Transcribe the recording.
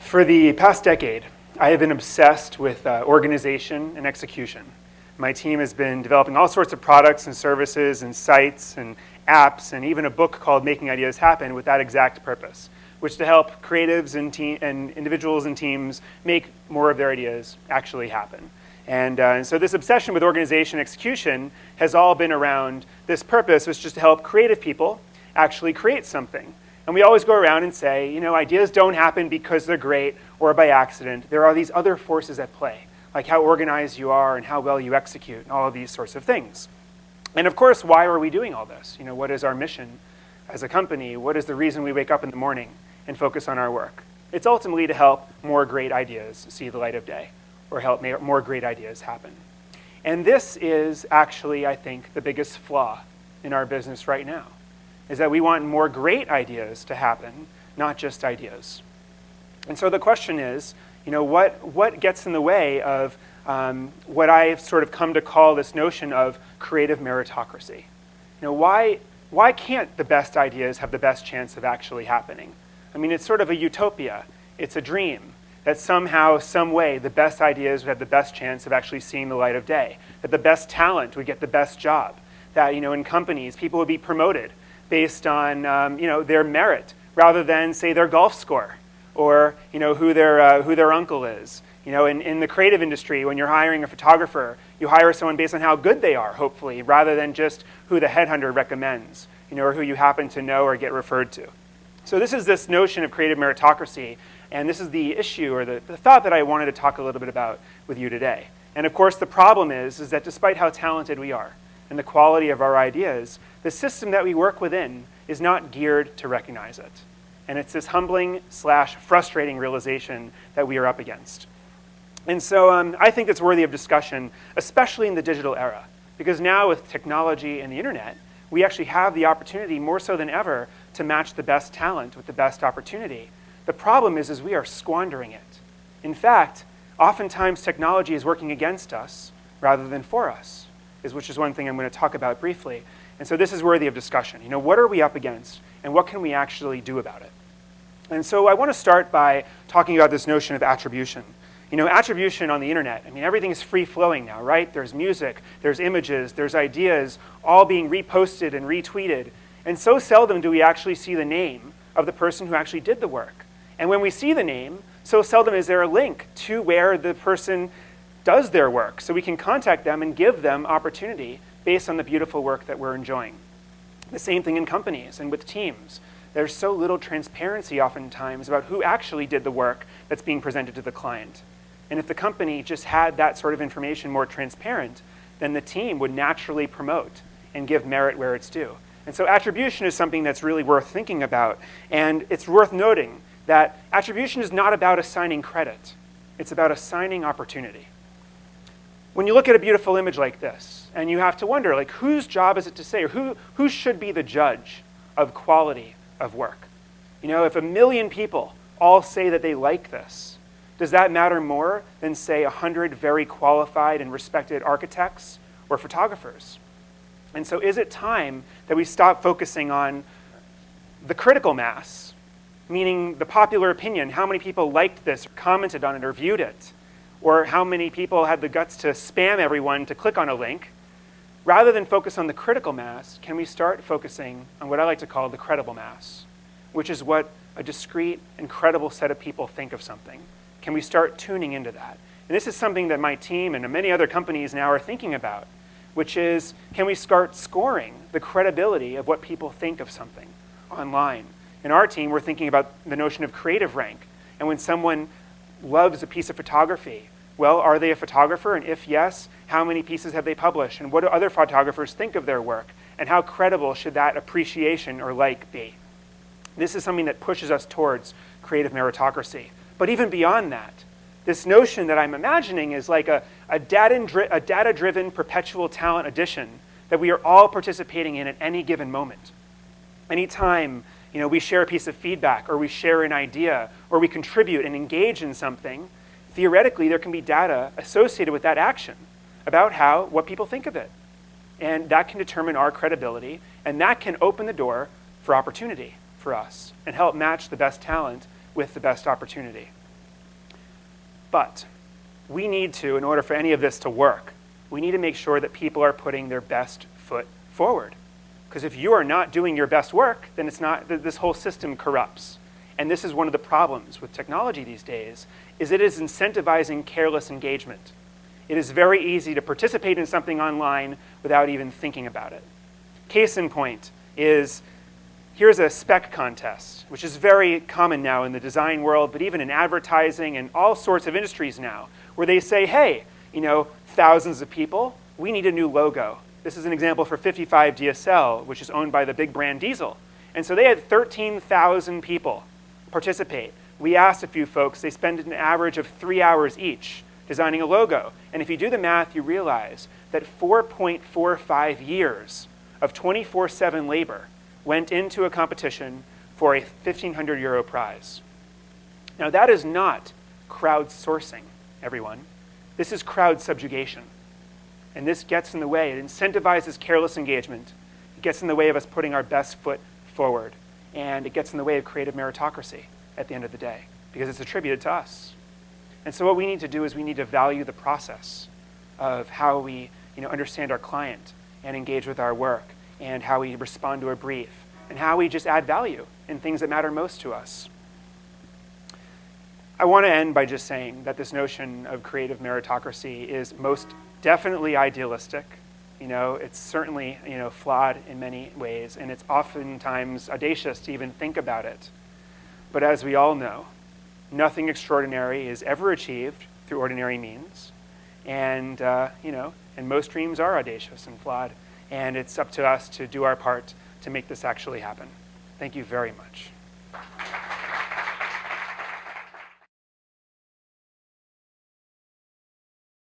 For the past decade, I have been obsessed with organization and execution. My team has been developing all sorts of products and services and sites and apps and even a book called Making Ideas Happen with that exact purpose, which is to help creatives and individuals and teams make more of their ideas actually happen. And so this obsession with organization and execution has all been around this purpose, which is just to help creative people actually create something. And we always go around and say, you know, ideas don't happen because they're great or by accident. There are these other forces at play, like how organized you are and how well you execute and all of these sorts of things. And of course, why are we doing all this? You know, what is our mission as a company? What is the reason we wake up in the morning and focus on our work? It's ultimately to help more great ideas see the light of day or help more great ideas happen. And this is actually, I think, the biggest flaw in our business right now, is that we want more great ideas to happen, not just ideas. And so the question is, you know, what gets in the way of what I've sort of come to call this notion of creative meritocracy? You know, why can't the best ideas have the best chance of actually happening? I mean, it's sort of a utopia. It's a dream that somehow, some way, the best ideas would have the best chance of actually seeing the light of day, that the best talent would get the best job, that, you know, in companies, people would be promoted based on you know, their merit rather than, say, their golf score or, you know, who their uncle is. You know, in the creative industry, when you're hiring a photographer, you hire someone based on how good they are, hopefully, rather than just who the headhunter recommends, you know, or who you happen to know or get referred to. So this is this notion of creative meritocracy, and this is the issue or the thought that I wanted to talk a little bit about with you today. And of course, the problem is that despite how talented we are and the quality of our ideas, the system that we work within is not geared to recognize it. And it's this humbling / frustrating realization that we are up against. And so I think it's worthy of discussion, especially in the digital era, because now with technology and the internet, we actually have the opportunity, more so than ever, to match the best talent with the best opportunity. The problem is we are squandering it. In fact, oftentimes technology is working against us rather than for us, which is one thing I'm going to talk about briefly. And so this is worthy of discussion. You know, what are we up against, and what can we actually do about it? And so I want to start by talking about this notion of attribution. You know, attribution on the internet, I mean, everything is free-flowing now, right? There's music, there's images, there's ideas, all being reposted and retweeted. And so seldom do we actually see the name of the person who actually did the work. And when we see the name, so seldom is there a link to where the person does their work, so we can contact them and give them opportunity based on the beautiful work that we're enjoying. The same thing in companies and with teams. There's so little transparency oftentimes about who actually did the work that's being presented to the client. And if the company just had that sort of information more transparent, then the team would naturally promote and give merit where it's due. And so attribution is something that's really worth thinking about. And it's worth noting that attribution is not about assigning credit. It's about assigning opportunity. When you look at a beautiful image like this, and you have to wonder, like, whose job is it to say, or who should be the judge of quality of work? You know, if 1 million people all say that they like this, does that matter more than, say, 100 very qualified and respected architects or photographers? And so is it time that we stop focusing on the critical mass, meaning the popular opinion, how many people liked this or commented on it or viewed it, or how many people had the guts to spam everyone to click on a link? Rather than focus on the critical mass, can we start focusing on what I like to call the credible mass, which is what a discrete and credible set of people think of something? Can we start tuning into that? And this is something that my team and many other companies now are thinking about, which is, can we start scoring the credibility of what people think of something online? In our team, we're thinking about the notion of creative rank. And when someone loves a piece of photography, well, are they a photographer? And if yes, how many pieces have they published? And what do other photographers think of their work? And how credible should that appreciation or like be? This is something that pushes us towards creative meritocracy. But even beyond that, this notion that I'm imagining is like a data-driven perpetual talent addition that we are all participating in at any given moment. Anytime, you know, we share a piece of feedback, or we share an idea, or we contribute and engage in something, theoretically there can be data associated with that action about what people think of it. And that can determine our credibility, and that can open the door for opportunity for us and help match the best talent with the best opportunity. But we need to, in order for any of this to work, we need to make sure that people are putting their best foot forward. Because if you are not doing your best work, then this whole system corrupts. And this is one of the problems with technology these days, is it is incentivizing careless engagement. It is very easy to participate in something online without even thinking about it. Case in point is, here's a spec contest, which is very common now in the design world, but even in advertising and all sorts of industries now, where they say, hey, thousands of people, we need a new logo. This is an example for 55 DSL, which is owned by the big brand Diesel. And so they had 13,000 people participate. We asked a few folks, they spend an average of 3 hours each designing a logo. And if you do the math, you realize that 4.45 years of 24/7 labor went into a competition for a €1,500 prize. Now that is not crowdsourcing, everyone. This is crowd subjugation. And this gets in the way. It incentivizes careless engagement. It gets in the way of us putting our best foot forward. And it gets in the way of creative meritocracy at the end of the day, because it's attributed to us. And so what we need to do is we need to value the process of how we understand our client and engage with our work, and how we respond to a brief, and how we just add value in things that matter most to us. I want to end by just saying that this notion of creative meritocracy is most definitely idealistic. It's certainly flawed in many ways, and it's oftentimes audacious to even think about it. But as we all know, nothing extraordinary is ever achieved through ordinary means, and and most dreams are audacious and flawed, and it's up to us to do our part to make this actually happen. Thank you very much.